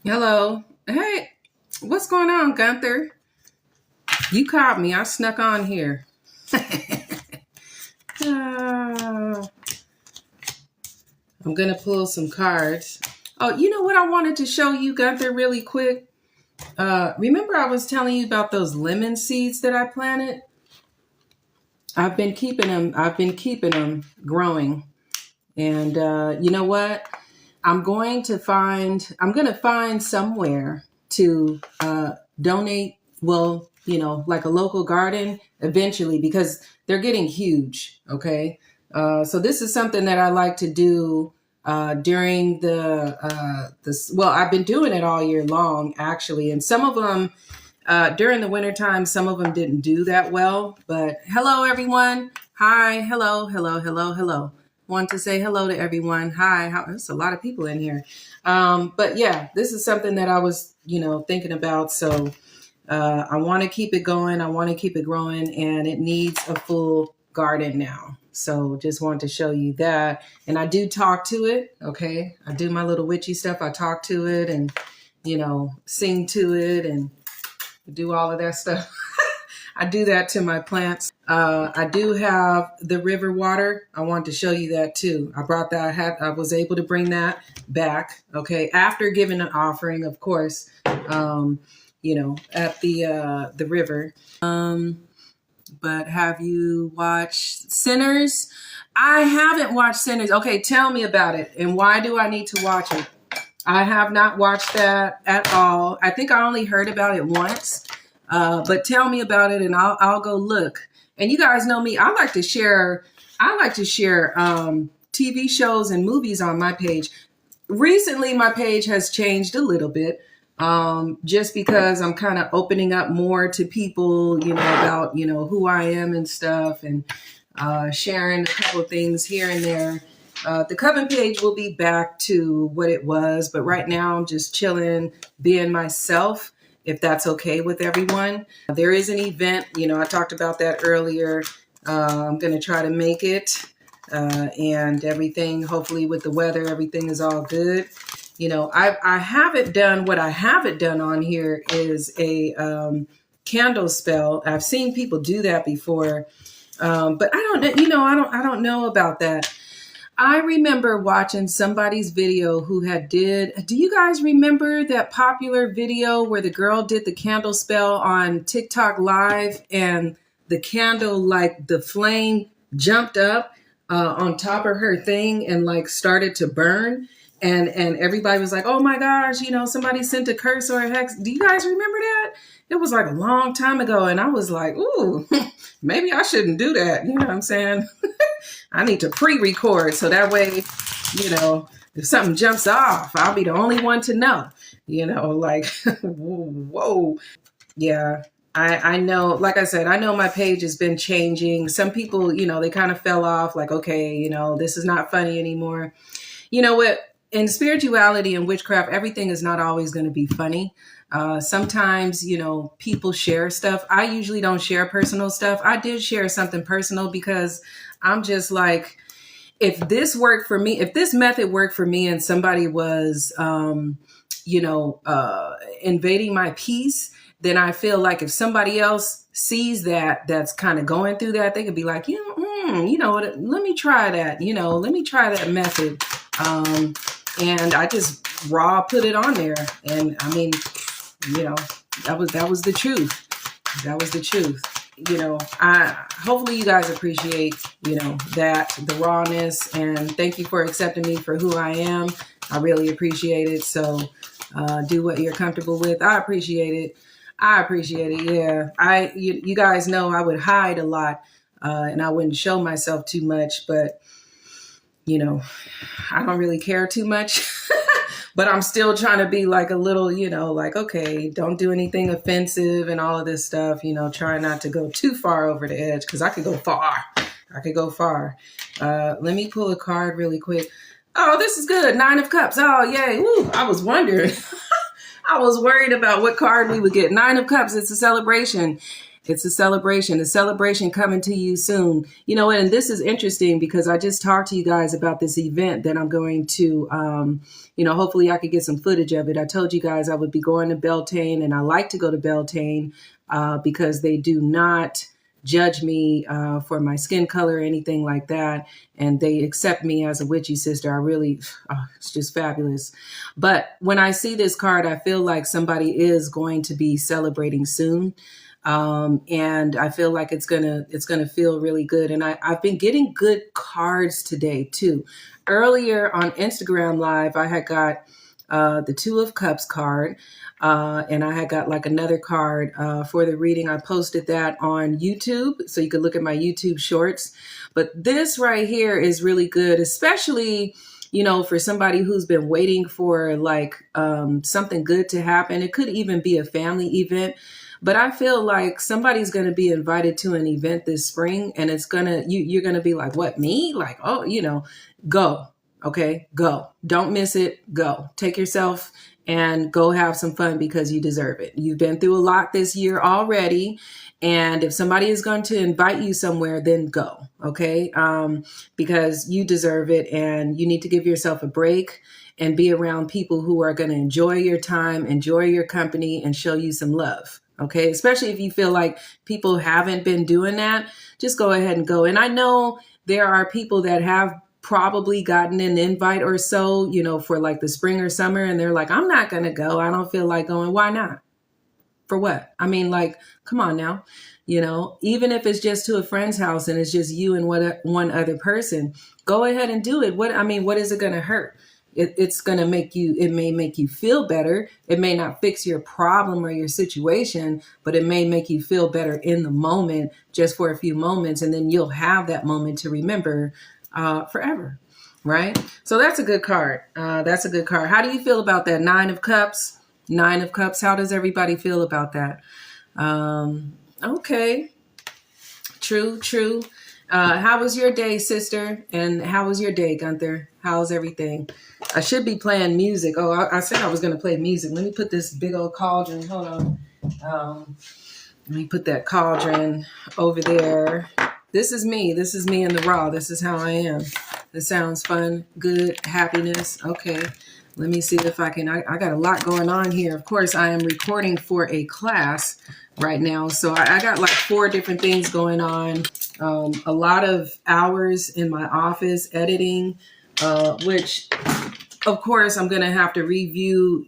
Hello. Hey, what's going on, Gunther? You caught me. I snuck on here. Ah, I'm going to pull some cards. Oh, you know what I wanted to show you, Gunther, really quick? Remember I was telling you about those lemon seeds that I planted? I've been keeping them. I've been keeping them growing. And you know what? I'm going to find somewhere to donate, well, like a local garden eventually because they're getting huge. Okay. So this is something that I like to do during well, I've been doing it all year long, actually. And some of them during the wintertime, some of them didn't do that well. But hello, everyone. Hi. Hello. Hello. Hello. Hello. Want to say hello to everyone. Hi. There's a lot of people in here. But yeah, this is something that I was, thinking about. So I want to keep it going. I want to keep it growing, and it needs a full garden now. So just want to show you that. And I do talk to it. Okay. I do my little witchy stuff. I talk to it and, sing to it and do all of that stuff. I do that to my plants. I do have the river water. I want to show you that too. I brought that. I was able to bring that back. Okay, after giving an offering, of course. At the river. But have you watched Sinners? I haven't watched Sinners. Okay, tell me about it. And why do I need to watch it? I have not watched that at all. I think I only heard about it once. But tell me about it and I'll go look. And you guys know me. I like to share TV shows and movies on my page. Recently, my page has changed a little bit. Just because I'm kind of opening up more to people, about, who I am and stuff, and sharing a couple of things here and there. The Coven page will be back to what it was, but right now I'm just chilling, being myself, if that's okay with everyone. There is an event, I talked about that earlier. I'm going to try to make it and everything. Hopefully with the weather, everything is all good. I haven't done what I haven't done on here is a candle spell. I've seen people do that before, but I don't know about that. I remember watching somebody's video who do you guys remember that popular video where the girl did the candle spell on TikTok live and the candle, like the flame jumped up on top of her thing and like started to burn? And everybody was like, oh my gosh, somebody sent a curse or a hex. Do you guys remember that? It was like a long time ago. And I was like, ooh, maybe I shouldn't do that. You know what I'm saying? I need to pre-record so that way, if something jumps off, I'll be the only one to know, like, whoa. Yeah, I know, like I said, I know my page has been changing. Some people, they kind of fell off like, okay, this is not funny anymore. You know what? In spirituality and witchcraft, everything is not always going to be funny. Sometimes, people share stuff. I usually don't share personal stuff. I did share something personal because I'm just like, if this worked for me, if this method worked for me and somebody was, invading my peace, then I feel like if somebody else sees that's kind of going through that, they could be like, let me try that, let me try that method. And I just raw put it on there. And I mean, that was the truth. That was the truth. Hopefully you guys appreciate, that the rawness, and thank you for accepting me for who I am. I really appreciate it. So, do what you're comfortable with. I appreciate it. Yeah. You guys know I would hide a lot, and I wouldn't show myself too much, but I don't really care too much. But I'm still trying to be like a little, like, okay, don't do anything offensive and all of this stuff, try not to go too far over the edge because I could go far. Let me pull a card really quick. Oh, this is good. 9 of Cups. Oh, yay. Woo, I was wondering. I was worried about what card we would get. 9 of Cups. It's a celebration. It's a celebration coming to you soon. You know, and this is interesting because I just talked to you guys about this event that I'm going to, hopefully I could get some footage of it. I told you guys I would be going to Beltane, and I like to go to Beltane because they do not judge me for my skin color or anything like that. And they accept me as a witchy sister. It's just fabulous. But when I see this card, I feel like somebody is going to be celebrating soon. And I feel like it's gonna feel really good. And I've been getting good cards today too. Earlier on Instagram Live, I had got the Two of Cups card. And I had got like another card for the reading. I posted that on YouTube, so you could look at my YouTube shorts. But this right here is really good, especially, for somebody who's been waiting for like something good to happen. It could even be a family event. But I feel like somebody's going to be invited to an event this spring, and you're going to be like, what, me? Like, oh, go. Okay, go. Don't miss it. Go. Take yourself and go have some fun because you deserve it. You've been through a lot this year already. And if somebody is going to invite you somewhere, then go. Okay. Because you deserve it, and you need to give yourself a break and be around people who are going to enjoy your time, enjoy your company, and show you some love. Okay. Especially if you feel like people haven't been doing that, just go ahead and go. And I know there are people that have probably gotten an invite or so, for like the spring or summer. And they're like, I'm not going to go. I don't feel like going. Why not? For what? I mean, like, come on now, even if it's just to a friend's house and it's just you and one other person, go ahead and do it. What is it going to hurt? It's going to it may make you feel better. It may not fix your problem or your situation, but it may make you feel better in the moment, just for a few moments. And then you'll have that moment to remember forever. Right. So that's a good card. How do you feel about that? Nine of Cups. How does everybody feel about that? Okay. True. How was your day, sister? And how was your day, Gunther? How's everything? I should be playing music. Oh, I said I was going to play music. Let me put this big old cauldron. Hold on. Let me put that cauldron over there. This is me. This is me in the raw. This is how I am. This sounds fun, good, happiness. Okay. Let me see if I can. I got a lot going on here. Of course, I am recording for a class right now. So I got like 4 different things going on. A lot of hours in my office editing, which of course I'm going to have to review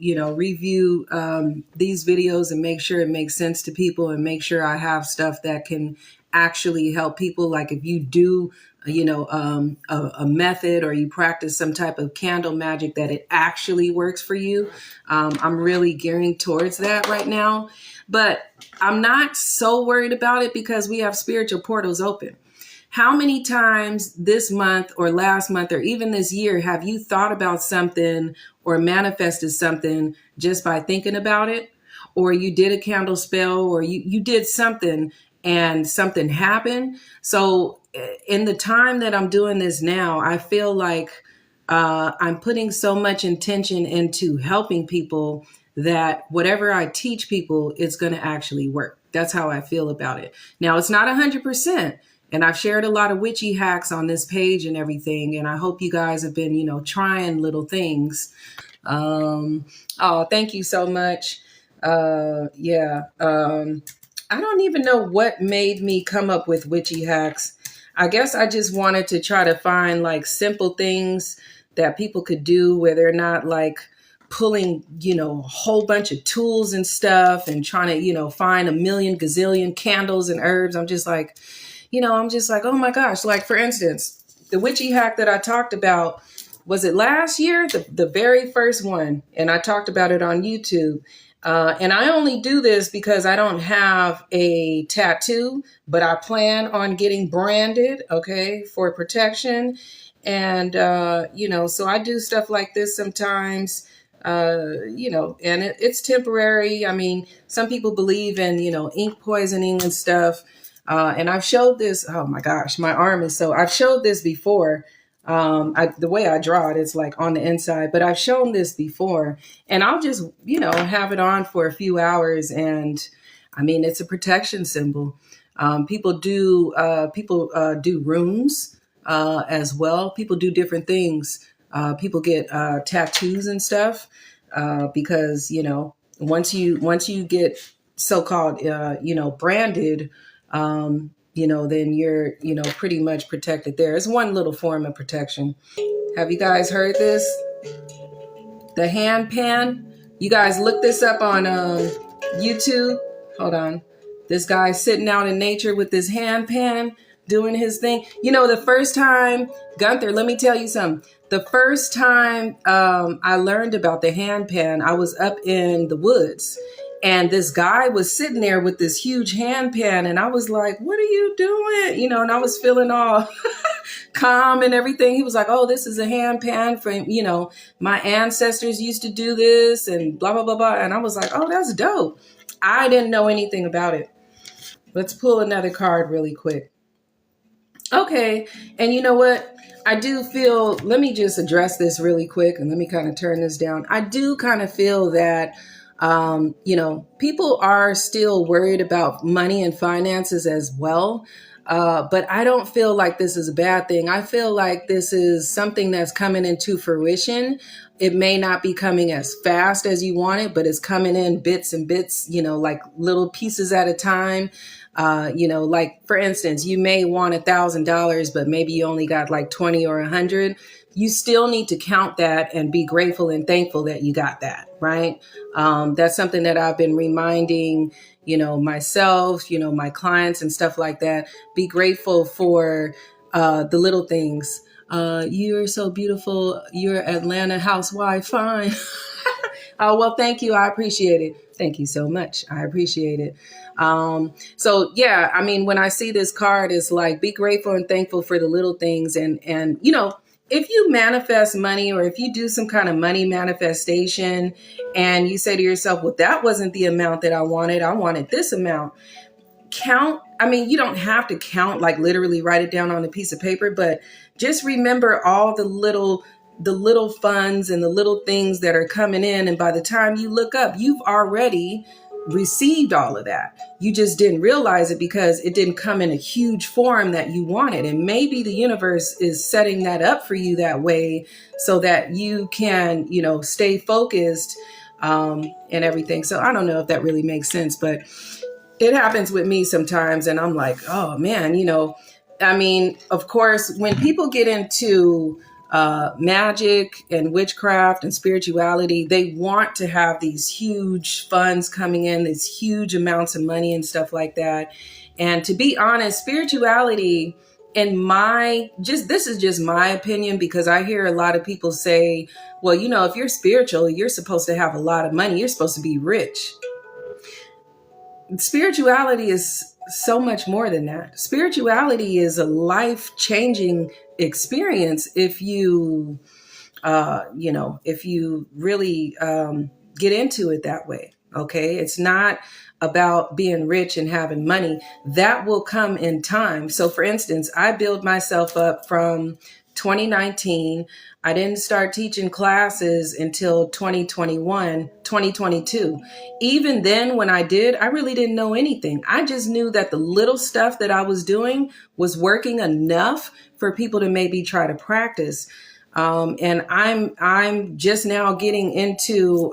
these videos and make sure it makes sense to people, and make sure I have stuff that can actually help people. Like if you do a method, or you practice some type of candle magic, that it actually works for you. I'm really gearing towards that right now, but I'm not so worried about it because we have spiritual portals open. How many times this month or last month or even this year have you thought about something or manifested something just by thinking about it? Or you did a candle spell, or you did something and something happened? So in the time that I'm doing this now, I feel like I'm putting so much intention into helping people that whatever I teach people, it's going to actually work. That's how I feel about it. Now, it's not 100%. And I've shared a lot of witchy hacks on this page and everything. And I hope you guys have been, trying little things. Oh, thank you so much. I don't even know what made me come up with witchy hacks. I guess I just wanted to try to find like simple things that people could do where they're not like pulling, a whole bunch of tools and stuff and trying to, find a million gazillion candles and herbs. I'm just like, oh my gosh. Like, for instance, the witchy hack that I talked about, was it last year? The very first one. And I talked about it on YouTube. And I only do this because I don't have a tattoo, but I plan on getting branded, okay, for protection. And, so I do stuff like this sometimes, and it's temporary. I mean, some people believe in, ink poisoning and stuff. And I've showed this. Oh my gosh, my arm is I've showed this before. The way I draw it, it's like on the inside, but I've shown this before, and I'll just, have it on for a few hours, and I mean, it's a protection symbol. People do rooms as well. People do different things. People get tattoos and stuff because once you get so-called branded, then you're pretty much protected. There is one little form of protection. Have you guys heard this? The hand pan. You guys look this up on YouTube. Hold on. This guy sitting out in nature with this hand pan doing his thing. The first time, Gunther, let me tell you something. The first time I learned about the hand pan, I was up in the woods. And this guy was sitting there with this huge hand pan. And I was like, what are you doing? And I was feeling all calm and everything. He was like, oh, this is a hand pan from, my ancestors used to do this and blah, blah, blah, blah. And I was like, oh, that's dope. I didn't know anything about it. Let's pull another card really quick. Okay. And you know what? I do feel, let me just address this really quick and let me kind of turn this down. I do kind of feel that people are still worried about money and finances as well. But I don't feel like this is a bad thing. I feel like this is something that's coming into fruition. It may not be coming as fast as you want it, but it's coming in bits and bits, like little pieces at a time. Like for instance, you may want $1,000, but maybe you only got like 20 or 100. You still need to count that and be grateful and thankful that you got that, right? That's something that I've been reminding, myself, my clients and stuff like that. Be grateful for the little things. You're so beautiful. You're Atlanta housewife. Fine. Oh, well, thank you. I appreciate it. Thank you so much. I appreciate it. So yeah, I mean, when I see this card, it's like, be grateful and thankful for the little things. And, if you manifest money or if you do some kind of money manifestation and you say to yourself, well, that wasn't the amount that I wanted this amount. You don't have to count, like literally write it down on a piece of paper, but just remember all the little funds and the little things that are coming in. And by the time you look up, you've already received all of that. You just didn't realize it because it didn't come in a huge form that you wanted. And maybe the universe is setting that up for you that way so that you can, stay focused and everything. So I don't know if that really makes sense, but it happens with me sometimes. And I'm like, oh man, of course, when people get into magic and witchcraft and spirituality, they want to have these huge funds coming in, these huge amounts of money and stuff like that. And to be honest, spirituality, this is just my opinion, because I hear a lot of people say, well, if you're spiritual, you're supposed to have a lot of money. You're supposed to be rich. Spirituality is so much more than that. Spirituality is a life-changing experience if you really get into it that way. Okay. It's not about being rich and having money. That will come in time. So for instance, I built myself up from 2019. I didn't start teaching classes until 2022. Even then, when I did, I really didn't know anything. I just knew that the little stuff that I was doing was working enough for people to maybe try to practice. And I'm just now getting into,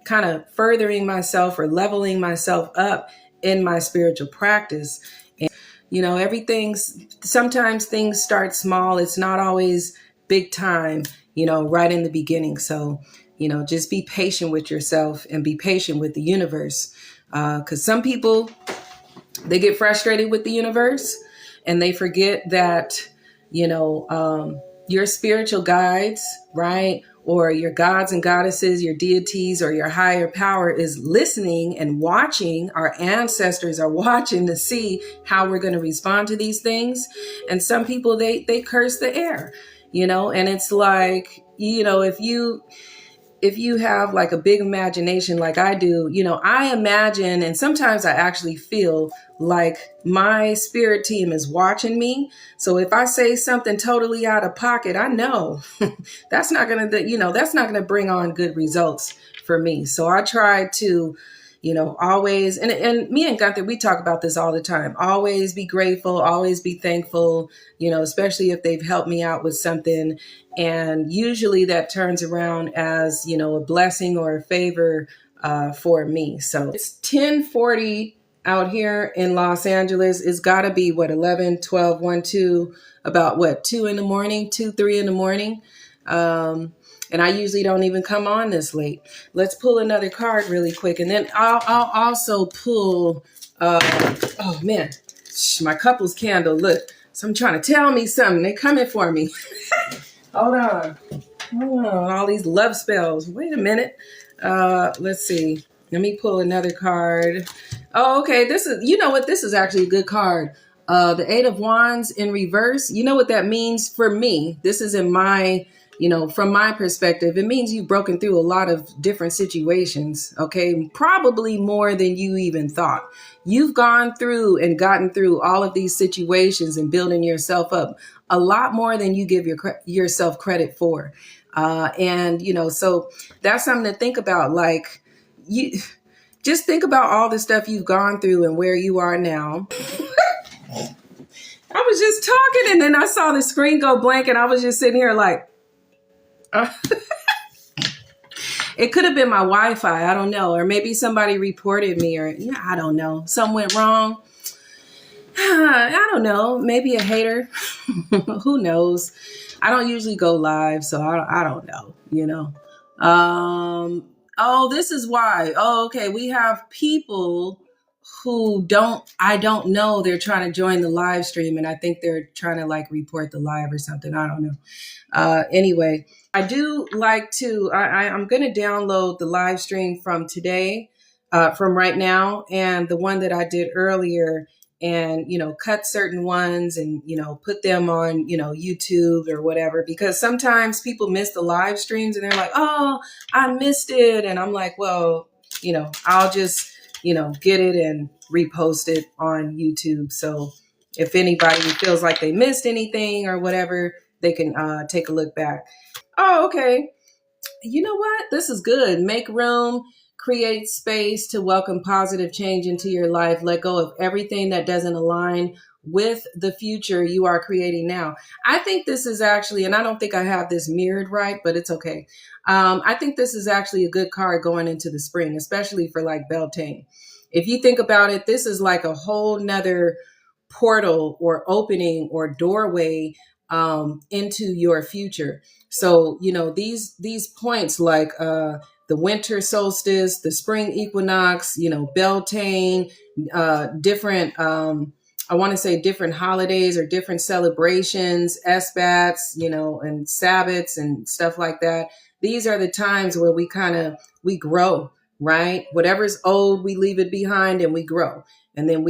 kind of furthering myself or leveling myself up in my spiritual practice. And, sometimes things start small. It's not always big time, right in the beginning. So, just be patient with yourself and be patient with the universe. Because some people, they get frustrated with the universe and they forget that, your spiritual guides, right? Or your gods and goddesses, your deities, or your higher power is listening and watching. Our ancestors are watching to see how we're going to respond to these things. And some people, they curse the air, and it's like, if you have like a big imagination like I do, I imagine, and sometimes I actually feel like my spirit team is watching me. So if I say something totally out of pocket, I know that's not going to bring on good results for me. So I try to, always, and me and Gunther, we talk about this all the time. Always be grateful, always be thankful, especially if they've helped me out with something. And usually that turns around as, a blessing or a favor for me. So it's 10:40 out here in Los Angeles. It's got to be what, 11, 12, 1, 2, about what, 2 in the morning, 2, 3 in the morning. And I usually don't even come on this late. Let's pull another card really quick. And then I'll also pull, oh man, my couple's candle. Look, someone trying to tell me something. They coming for me. Hold on. Oh, all these love spells. Wait a minute. Let's see. Let me pull another card. Oh, okay. This is, you know what? This is actually a good card. The Eight of Wands in reverse. You know what that means for me? This is in my, from my perspective, it means you've broken through a lot of different situations. Okay. Probably more than you even thought. You've gone through and gotten through all of these situations and building yourself up a lot more than you give yourself credit for. And, so that's something to think about. Like, you just think about all the stuff you've gone through and where you are now. I was just talking and then I saw the screen go blank and I was just sitting here like, it could have been my Wi-Fi. I don't know. Or maybe somebody reported me or I don't know. Something went wrong. I don't know. Maybe a hater. Who knows? I don't usually go live, so I don't know, oh, this is why. Oh, okay. We have people who I don't know. They're trying to join the live stream and I think they're trying to like report the live or something. I don't know. Anyway, I do like to, I'm going to download the live stream from today, from right now. And the one that I did earlier and, cut certain ones and, put them on, YouTube or whatever, because sometimes people miss the live streams and they're like, oh, I missed it. And I'm like, well, I'll just, get it and repost it on YouTube. So if anybody feels like they missed anything or whatever, they can take a look back. Oh, okay. You know what? This is good. Make room, create space to welcome positive change into your life. Let go of everything that doesn't align with the future you are creating now. I think this is actually, and I don't think I have this mirrored right, but it's okay. I think this is actually a good card going into the spring, especially for like Beltane. If you think about it, this is like a whole nother portal or opening or doorway into your future. So, these points like the winter solstice, the spring equinox, Beltane, different, I want to say different holidays or different celebrations, SBATs, and Sabbats and stuff like that. These are the times where we grow, right? Whatever's old, we leave it behind and we grow. And then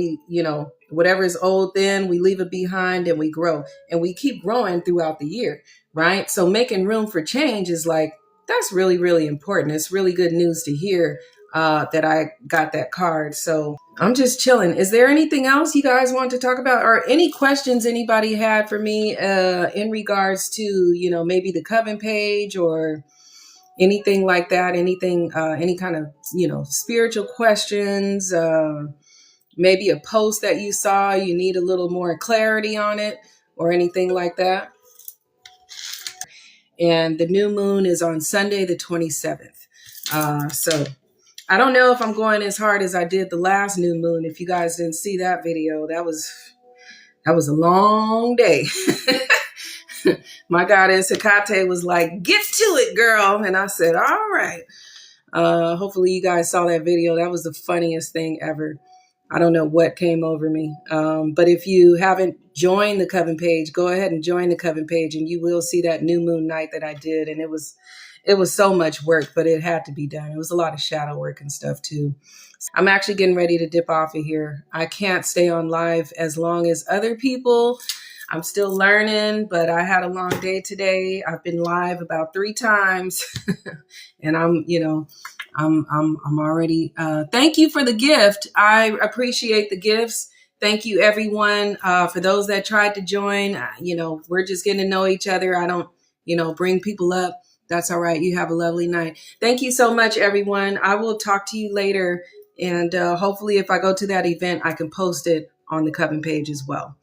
whatever is old, then we leave it behind and we grow and we keep growing throughout the year, right? So making room for change is like, that's really, really important. It's really good news to hear that I got that card. So I'm just chilling. Is there anything else you guys want to talk about or any questions anybody had for me in regards to, maybe the Coven page or anything like that? Anything, any kind of, spiritual questions, maybe a post that you saw, you need a little more clarity on it or anything like that. And the new moon is on Sunday, the 27th. So I don't know if I'm going as hard as I did the last new moon. If you guys didn't see that video, that was a long day. My goddess Hecate was like, get to it, girl. And I said, all right. Hopefully you guys saw that video. That was the funniest thing ever. I don't know what came over me. But if you haven't joined the Coven page, go ahead and join the Coven page and you will see that new moon night that I did. And it was so much work, but it had to be done. It was a lot of shadow work and stuff too. I'm actually getting ready to dip off of here. I can't stay on live as long as other people. I'm still learning, but I had a long day today. I've been live about 3 times and I'm already, thank you for the gift. I appreciate the gifts. Thank you everyone. For those that tried to join, we're just getting to know each other. I don't, bring people up. That's all right. You have a lovely night. Thank you so much, everyone. I will talk to you later And hopefully if I go to that event, I can post it on the Coven page as well.